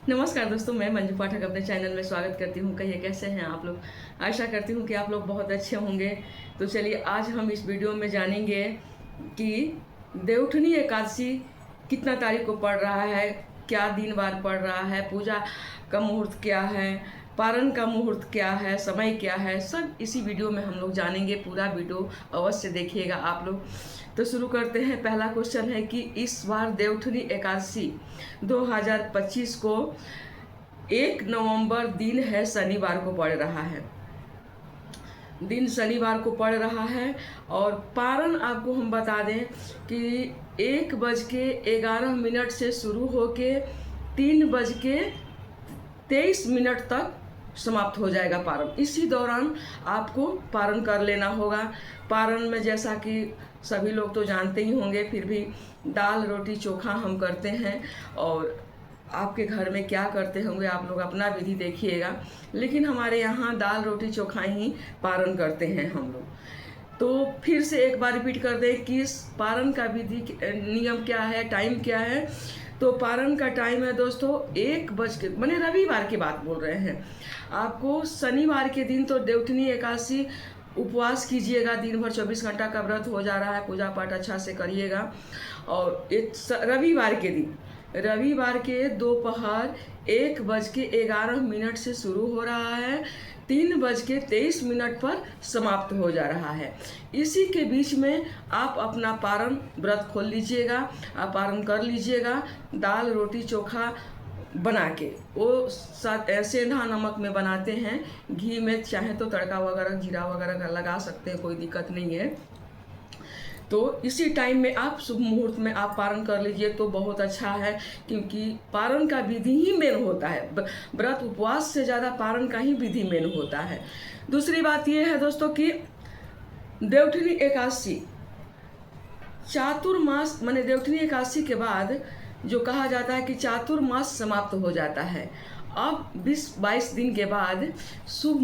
नमस्कार दोस्तों, मैं मंजू पाठक अपने चैनल में स्वागत करती हूँ। कहिए कैसे हैं आप लोग। आशा करती हूँ कि आप लोग बहुत अच्छे होंगे। तो चलिए आज हम इस वीडियो में जानेंगे कि देवउठनी एकादशी कितना तारीख को पड़ रहा है, क्या दिन वार पड़ रहा है, पूजा का मुहूर्त क्या है, पारण का मुहूर्त क्या है, समय क्या है, सब इसी वीडियो में हम लोग जानेंगे। पूरा वीडियो अवश्य देखिएगा आप लोग। तो शुरू करते हैं। पहला क्वेश्चन है कि इस बार देवउठनी एकादशी 2025 को 1 नवंबर दिन है, शनिवार को पड़ रहा है। दिन शनिवार को पड़ रहा है और पारण आपको हम बता दें कि 1:11 से शुरू होके 3:23 तक समाप्त हो जाएगा पारण। इसी दौरान आपको पारण कर लेना होगा। पारण में जैसा कि सभी लोग तो जानते ही होंगे, फिर भी दाल रोटी चोखा हम करते हैं और आपके घर में क्या करते होंगे आप लोग अपना विधि देखिएगा, लेकिन हमारे यहाँ दाल रोटी चोखा ही पारण करते हैं हम लोग। तो फिर से एक बार रिपीट कर दें कि इस पारण का विधि नियम क्या है, टाइम क्या है। तो पारण का टाइम है दोस्तों 1 मैंने रविवार की बात बोल रहे हैं। आपको शनिवार के दिन तो देवउठनी एकादशी उपवास कीजिएगा, दिन भर 24 घंटा का व्रत हो जा रहा है, पूजा पाठ अच्छा से करिएगा। और रविवार के दोपहर 1:11 से शुरू हो रहा है, 3:23 पर समाप्त हो जा रहा है। इसी के बीच में आप अपना पारण व्रत खोल लीजिएगा, आप पारण कर लीजिएगा। दाल रोटी चोखा बना के वो सेंधा नमक में बनाते हैं, घी में चाहे तो तड़का वगैरह जीरा वगैरह लगा सकते हैं, कोई दिक्कत नहीं है। तो इसी टाइम में आप शुभ मुहूर्त में आप पारण कर लीजिए तो बहुत अच्छा है, क्योंकि पारण का विधि ही मेन होता है। व्रत उपवास से ज़्यादा पारण का ही विधि मेन होता है। दूसरी बात यह है दोस्तों कि देवउठनी एकादशी चातुर्मास माने देवउठनी एकादशी के बाद जो कहा जाता है कि चातुर्मास समाप्त हो जाता है। अब 20-22 दिन के बाद शुभ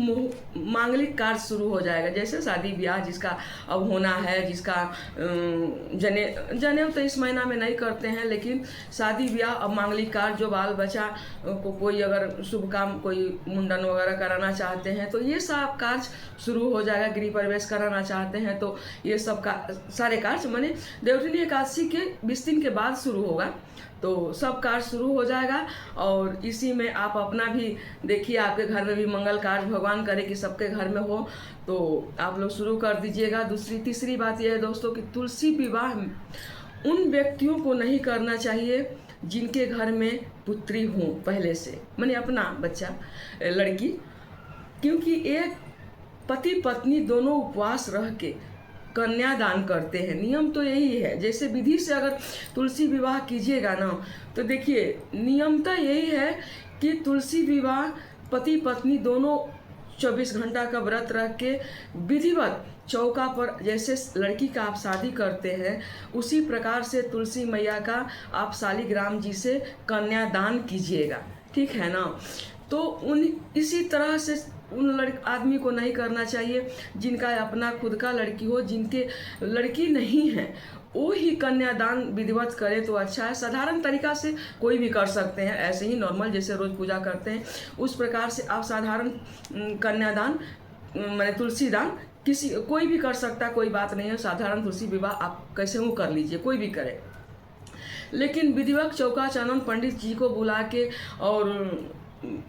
मांगलिक कार्य शुरू हो जाएगा, जैसे शादी ब्याह जिसका अब होना है, जिसका जनेऊ तो इस महीना में नहीं करते हैं, लेकिन शादी ब्याह अब मांगलिक कार्य जो बाल बच्चा को कोई अगर शुभ काम कोई मुंडन वगैरह कराना चाहते हैं तो ये सब कार्य शुरू हो जाएगा। गृह प्रवेश कराना चाहते हैं तो ये सब का सारे कार्य माने देवउठनी एकादशी के 20 दिन के बाद शुरू होगा, तो सब कार्य शुरू हो जाएगा। और इसी में आप अपना भी देखिए, आपके घर में भी मंगल कार्य भगवान करे कि सबके घर में हो, तो आप लोग शुरू कर दीजिएगा। तीसरी बात यह है दोस्तों कि तुलसी विवाह उन व्यक्तियों को नहीं करना चाहिए जिनके घर में पुत्री हो पहले से, माने अपना बच्चा लड़की, क्योंकि एक पति पत्नी दोनों उपवास रह के कन्यादान करते हैं। नियम तो यही है। जैसे विधि से अगर तुलसी विवाह कीजिएगा ना, तो देखिए नियमता यही है कि तुलसी विवाह पति पत्नी दोनों 24 घंटा का व्रत रख के विधिवत चौका पर, जैसे लड़की का आप शादी करते हैं उसी प्रकार से तुलसी मैया का आप शालिग्राम जी से कन्यादान कीजिएगा, ठीक है ना। तो इसी तरह से उन आदमी को नहीं करना चाहिए जिनका अपना खुद का लड़की हो, जिनके लड़की नहीं है वो ही कन्यादान विधिवत करे तो अच्छा है। साधारण तरीका से कोई भी कर सकते हैं, ऐसे ही नॉर्मल जैसे रोज पूजा करते हैं उस प्रकार से आप साधारण कन्यादान माने तुलसी दान कोई भी कर सकता है, कोई बात नहीं है। साधारण तुलसी विवाह आप कैसे हो कर लीजिए, कोई भी करे, लेकिन विधिवत चौका चानन पंडित जी को बुला के और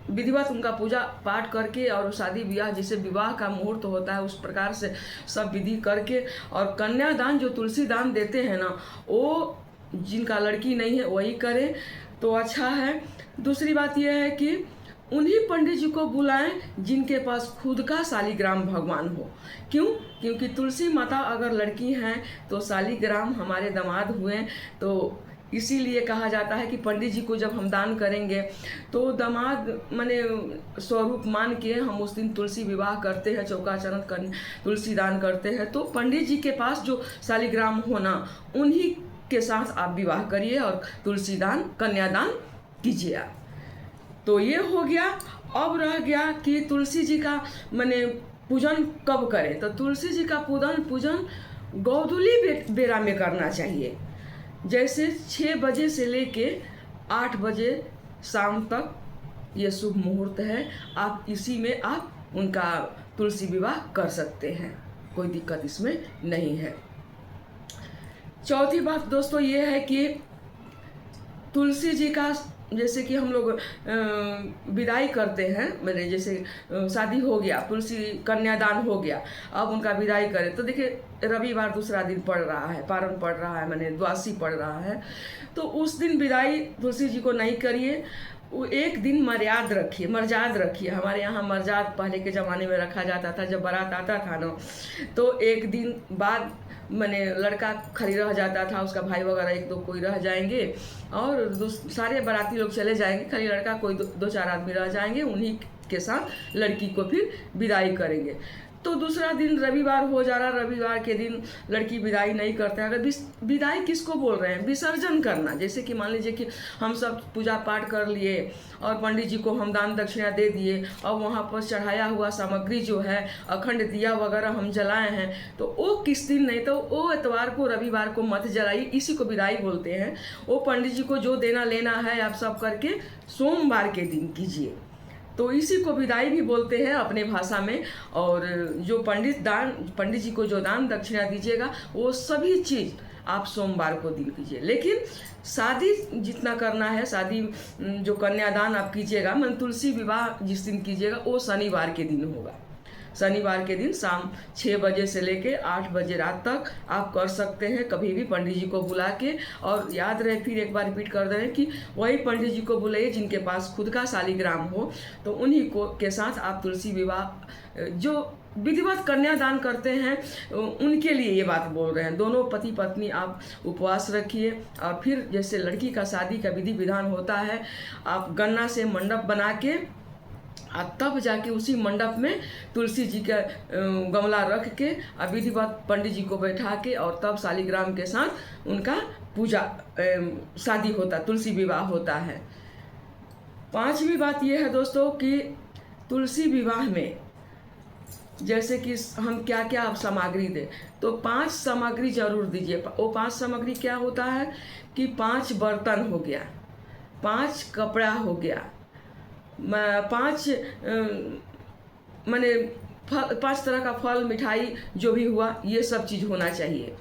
विधिवत उनका पूजा पाठ करके और शादी ब्याह जैसे विवाह का मुहूर्त होता है उस प्रकार से सब विधि करके और कन्यादान जो तुलसी दान देते हैं ना, वो जिनका लड़की नहीं है वही करे तो अच्छा है। दूसरी बात यह है कि उन्हीं पंडित जी को बुलाएं जिनके पास खुद का शालिग्राम भगवान हो। क्यों? क्योंकि तुलसी माता अगर लड़की हैं तो शालिग्राम हमारे दामाद हुए, तो इसीलिए कहा जाता है कि पंडित जी को जब हम दान करेंगे तो दामाद माने स्वरूप मान के हम उस दिन तुलसी विवाह करते हैं, चौका चरण कर तुलसी दान करते हैं। तो पंडित जी के पास जो शालिग्राम होना उन्हीं के साथ आप विवाह करिए और तुलसी दान कन्यादान कीजिए। तो ये हो गया। अब रह गया कि तुलसी जी का माने पूजन कब करें। तो तुलसी जी का पूजन गोधूली बेरा में करना चाहिए, जैसे 6 बजे से लेके 8 बजे शाम तक ये शुभ मुहूर्त है, आप इसी में आप उनका तुलसी विवाह कर सकते हैं, कोई दिक्कत इसमें नहीं है। चौथी बात दोस्तों ये है कि तुलसी जी का जैसे कि हम लोग विदाई करते हैं, मैंने जैसे शादी हो गया, तुलसी कन्यादान हो गया, अब उनका विदाई करें तो देखिए रविवार दूसरा दिन पड़ रहा है, पारण पड़ रहा है, मैंने द्वादशी पड़ रहा है, तो उस दिन विदाई तुलसी जी को नहीं करिए, वो एक दिन मर्याद रखिए, मर्याद रखिए। हमारे यहाँ मर्याद पहले के ज़माने में रखा जाता था, जब बारात आता था ना तो एक दिन बाद मैंने लड़का खाली रह जाता था, उसका भाई वगैरह एक दो कोई रह जाएंगे और सारे बाराती लोग चले जाएंगे, खाली लड़का कोई दो चार आदमी रह जाएंगे, उन्हीं के साथ लड़की को फिर विदाई करेंगे। तो दूसरा दिन रविवार हो जा रहा, रविवार के दिन लड़की विदाई नहीं करते हैं। अगर विदाई किसको बोल रहे हैं? विसर्जन करना। जैसे कि मान लीजिए कि हम सब पूजा पाठ कर लिए और पंडित जी को हम दान दक्षिणा दे दिए और वहाँ पर चढ़ाया हुआ सामग्री जो है, अखंड दिया वगैरह हम जलाए हैं, तो वो किस दिन नहीं तो वो एतवार को रविवार को मत जलाइए, इसी को विदाई बोलते हैं। वो पंडित जी को जो देना लेना है आप सब करके सोमवार के दिन कीजिए, तो इसी को विदाई भी बोलते हैं अपने भाषा में। और जो पंडित जी को जो दान दक्षिणा दीजिएगा वो सभी चीज़ आप सोमवार को दिन कीजिए। लेकिन शादी जितना करना है, शादी जो कन्यादान आप कीजिएगा, मन तुलसी विवाह जिस दिन कीजिएगा वो शनिवार के दिन होगा। शनिवार के दिन शाम 6 बजे से लेके 8 बजे रात तक आप कर सकते हैं, कभी भी पंडित जी को बुला के। और याद रहे, फिर एक बार रिपीट कर रहे हैं कि वही पंडित जी को बुलाइए जिनके पास खुद का शालिग्राम हो, तो उन्हीं को के साथ आप तुलसी विवाह जो विधिवत कन्यादान करते हैं उनके लिए ये बात बोल रहे हैं। दोनों पति पत्नी आप उपवास रखिए और फिर जैसे लड़की का शादी का विधि विधान होता है, आप गन्ना से मंडप बना के और तब जाके उसी मंडप में तुलसी जी का गमला रख के विधिवत पंडित जी को बैठा के और तब शालिग्राम के साथ उनका पूजा शादी होता, तुलसी विवाह होता है। पांचवी बात यह है दोस्तों कि तुलसी विवाह में जैसे कि हम क्या क्या आप सामग्री दें, तो 5 सामग्री जरूर दीजिए। वो 5 सामग्री क्या होता है कि 5 बर्तन हो गया, 5 कपड़ा हो गया, 5 माने 5 तरह का फल मिठाई जो भी हुआ, ये सब चीज़ होना चाहिए।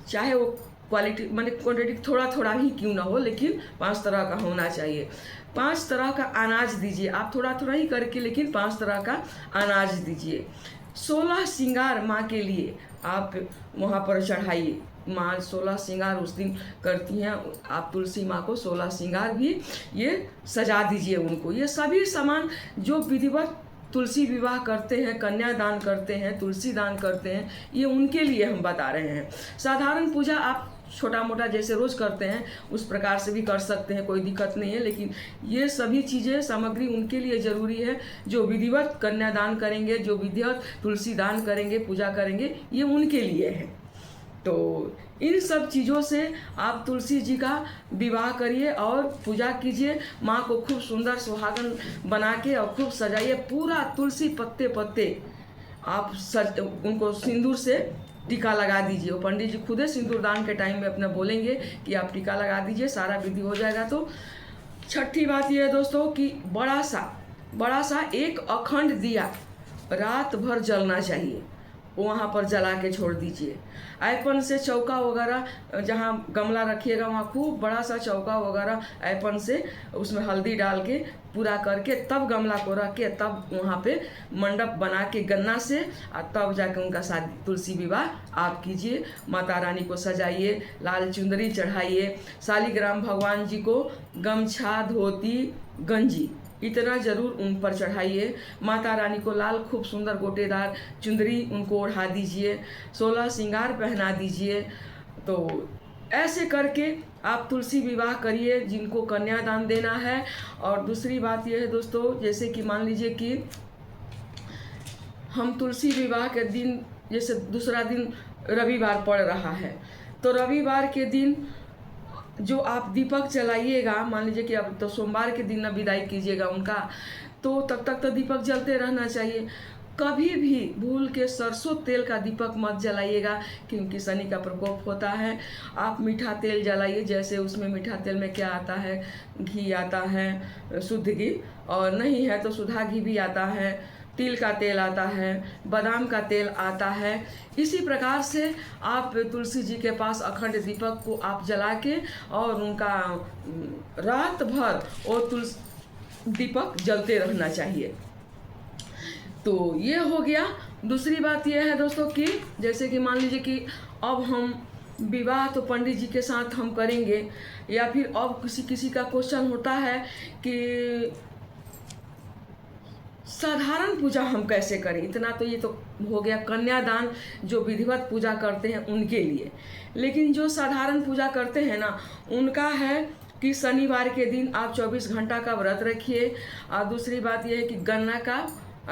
चाहे वो क्वालिटी माने क्वांटिटी थोड़ा थोड़ा ही क्यों ना हो, लेकिन 5 तरह का होना चाहिए। 5 तरह का अनाज दीजिए, आप थोड़ा थोड़ा ही करके, लेकिन 5 तरह का अनाज दीजिए। 16 श्रृंगार माँ के लिए आप वहाँ पर चढ़ाइए। माँ 16 श्रृंगार उस दिन करती हैं, आप तुलसी माँ को 16 श्रृंगार भी ये सजा दीजिए उनको। ये सभी सामान जो विधिवत तुलसी विवाह करते हैं, कन्यादान करते हैं, तुलसी दान करते हैं, ये उनके लिए हम बता रहे हैं। साधारण पूजा आप छोटा मोटा जैसे रोज करते हैं उस प्रकार से भी कर सकते हैं, कोई दिक्कत नहीं है, लेकिन ये सभी चीज़ें सामग्री उनके लिए ज़रूरी है जो विधिवत कन्यादान करेंगे, जो विधिवत तुलसी दान करेंगे, पूजा करेंगे, ये उनके लिए है। तो इन सब चीज़ों से आप तुलसी जी का विवाह करिए और पूजा कीजिए। माँ को खूब सुंदर सुहागन बना के और खूब सजाइए, पूरा तुलसी पत्ते पत्ते आप उनको सिंदूर से टीका लगा दीजिए। वो पंडित जी खुदे सिंदूर दान के टाइम में अपना बोलेंगे कि आप टीका लगा दीजिए, सारा विधि हो जाएगा। तो छठी बात यह है दोस्तों कि बड़ा सा एक अखंड दिया रात भर जलना चाहिए, वहाँ पर जला के छोड़ दीजिए। ऐपन से चौका वगैरह जहाँ गमला रखिएगा वहाँ खूब बड़ा सा चौका वगैरह ऐपन से उसमें हल्दी डाल के पूरा करके तब गमला को रख के तब वहाँ पे मंडप बना के गन्ना से और तब जाके उनका शादी तुलसी विवाह आप कीजिए। माता रानी को सजाइए, लाल चुंदरी चढ़ाइए, शालिग्राम भगवान जी को गमछा धोती गंजी इतना जरूर उन पर चढ़ाइए। माता रानी को लाल खूब सुंदर गोटेदार चुंदरी उनको ओढ़ा दीजिए, 16 श्रृंगार पहना दीजिए। तो ऐसे करके आप तुलसी विवाह करिए जिनको कन्यादान देना है। और दूसरी बात यह है दोस्तों, जैसे कि मान लीजिए कि हम तुलसी विवाह के दिन जैसे दूसरा दिन रविवार पड़ रहा है, तो रविवार के दिन जो आप दीपक जलाइएगा, मान लीजिए कि अब तो सोमवार के दिन न विदाई कीजिएगा उनका, तो तब तक तो दीपक जलते रहना चाहिए। कभी भी भूल के सरसों तेल का दीपक मत जलाइएगा, क्योंकि शनि का प्रकोप होता है। आप मीठा तेल जलाइए, जैसे उसमें मीठा तेल में क्या आता है, घी आता है, शुद्ध घी, और नहीं है तो सुधा घी भी आता है, तिल का तेल आता है, बादाम का तेल आता है। इसी प्रकार से आप तुलसी जी के पास अखंड दीपक को आप जला के और उनका रात भर वो तुलसी दीपक जलते रहना चाहिए। तो ये हो गया। दूसरी बात ये है दोस्तों कि जैसे कि मान लीजिए कि अब हम विवाह तो पंडित जी के साथ हम करेंगे, या फिर अब किसी का क्वेश्चन होता है कि साधारण पूजा हम कैसे करें। इतना तो ये तो हो गया कन्यादान, जो विधिवत पूजा करते हैं उनके लिए। लेकिन जो साधारण पूजा करते हैं ना, उनका है कि शनिवार के दिन आप 24 घंटा का व्रत रखिए। और दूसरी बात यह है कि गन्ना का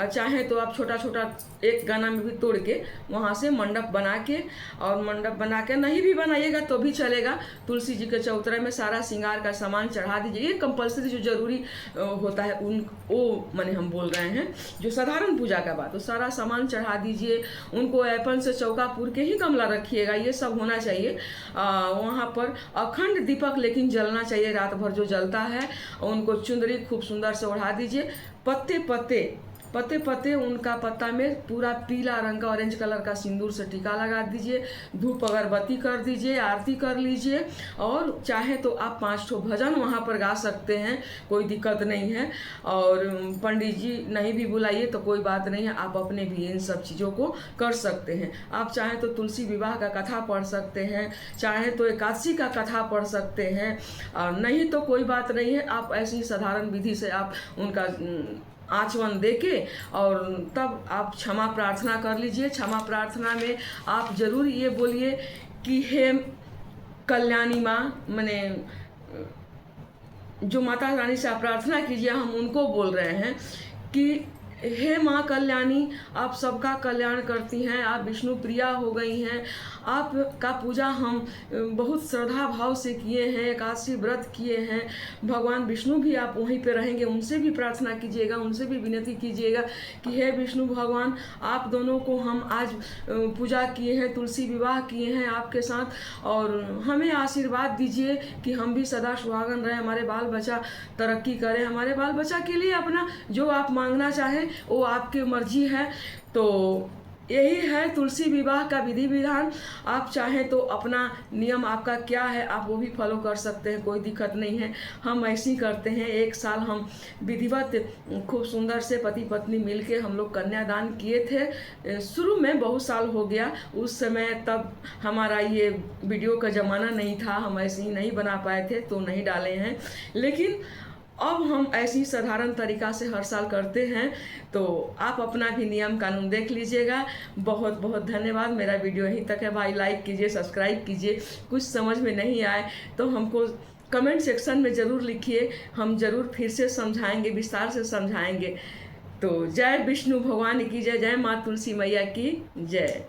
चाहे तो आप छोटा छोटा एक गन्ना में भी तोड़ के वहाँ से मंडप बना के, और मंडप बना के नहीं भी बनाइएगा तो भी चलेगा। तुलसी जी के चौतरे में सारा श्रृंगार का सामान चढ़ा दीजिए। ये कंपलसरी जो जरूरी होता है वो मैंने हम बोल रहे हैं, जो साधारण पूजा का बात, तो सारा सामान चढ़ा दीजिए। उनको ऐपन से चौका पूर के ही गमला रखिएगा, ये सब होना चाहिए। वहाँ पर अखंड दीपक लेकिन जलना चाहिए, रात भर जो जलता है। उनको चुंदरी खूब सुंदर से ओढ़ा दीजिए। पत्ते पत्ते उनका पत्ता में पूरा पीला रंग का ऑरेंज कलर का सिंदूर से टीका लगा दीजिए। धूप अगरबत्ती कर दीजिए, आरती कर लीजिए। और चाहे तो आप 5 ठो भजन वहाँ पर गा सकते हैं, कोई दिक्कत नहीं है। और पंडित जी नहीं भी बुलाइए तो कोई बात नहीं है, आप अपने भी इन सब चीज़ों को कर सकते हैं। आप चाहे तो तुलसी विवाह का कथा पढ़ सकते हैं, चाहे तो एकादशी का कथा पढ़ सकते हैं, और नहीं तो कोई बात नहीं है। आप ऐसी साधारण विधि से आप उनका आचमन देके और तब आप क्षमा प्रार्थना कर लीजिए। क्षमा प्रार्थना में आप जरूर ये बोलिए कि हे कल्याणी माँ, मैंने जो माता रानी से आप प्रार्थना कीजिए, हम उनको बोल रहे हैं कि हे माँ कल्याणी, आप सबका कल्याण करती हैं, आप विष्णु प्रिया हो गई हैं। आपका पूजा हम बहुत श्रद्धा भाव से किए हैं, एकादशी व्रत किए हैं। भगवान विष्णु भी आप वहीं पे रहेंगे, उनसे भी प्रार्थना कीजिएगा, उनसे भी विनती कीजिएगा कि हे विष्णु भगवान, आप दोनों को हम आज पूजा किए हैं, तुलसी विवाह किए हैं आपके साथ, और हमें आशीर्वाद दीजिए कि हम भी सदा सुहागन रहे, हमारे बाल बच्चा तरक्की करें। हमारे बाल बच्चा के लिए अपना जो आप मांगना चाहें वो आपकी मर्जी है। तो यही है तुलसी विवाह का विधि विधान। आप चाहें तो अपना नियम आपका क्या है आप वो भी फॉलो कर सकते हैं, कोई दिक्कत नहीं है। हम ऐसे ही करते हैं। 1 साल हम विधिवत खूब सुंदर से पति पत्नी मिलके हम लोग कन्यादान किए थे। शुरू में बहुत साल हो गया, उस समय तब हमारा ये वीडियो का ज़माना नहीं था, हम ऐसे ही नहीं बना पाए थे तो नहीं डाले हैं। लेकिन अब हम ऐसी साधारण तरीका से हर साल करते हैं। तो आप अपना भी नियम कानून देख लीजिएगा। बहुत बहुत धन्यवाद। मेरा वीडियो यहीं तक है भाई, लाइक कीजिए, सब्सक्राइब कीजिए। कुछ समझ में नहीं आए तो हमको कमेंट सेक्शन में ज़रूर लिखिए, हम ज़रूर फिर से समझाएंगे, विस्तार से समझाएंगे। तो जय विष्णु भगवान की जय, जय माँ तुलसी मैया की जय।